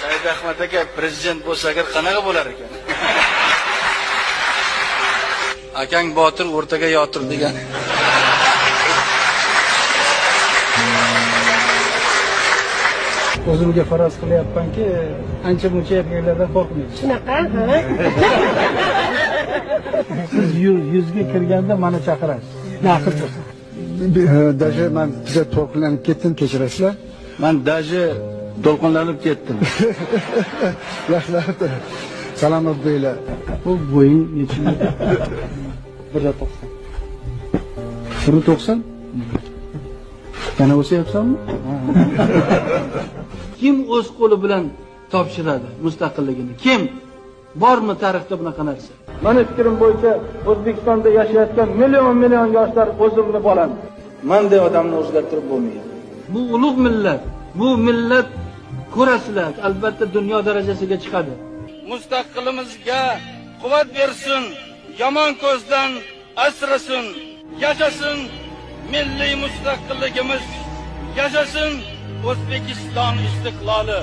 Saidahmad aka prezident bo'lsa agar qanaqa bo'lar ekan? Akang Botir o'rtaga yotir degan. O'zimga faraz qilyapmanki, ancha-muncha erkaklardan qo'rqmayman. Shunaqa, ha? Siz yuzga kirganda meni chaqirasiz. Naqd bo'lsa. Даже men juda to'lqinlanib ketdim, kechirasizlar. Men daji to'lqinlanib ketdim. Rahmat. Salomat bo'ling. Bu bo'ying necha metr? 1.90. 1.90? Yana o'syapsanmi? Kim o'z qo'li bilan topshiradi mustaqilligini? Kim? Bormi tarixda bunaqa narsa? Meni fikrim bo'yicha O'zbekistonda yashayotgan million yoshlar o'zimni bolam. Menday odamni o'zgartirib bo'lmaydi. Bu ulug' millat. Bu millat ko'rasizlar, albatta dunyo darajasiga chiqadi. Mustaqilligimizga quvvat bersin, yomon ko'zdan asrasin. Yashasin milliy mustaqilligimiz, yashasin O'zbekiston istiqloli.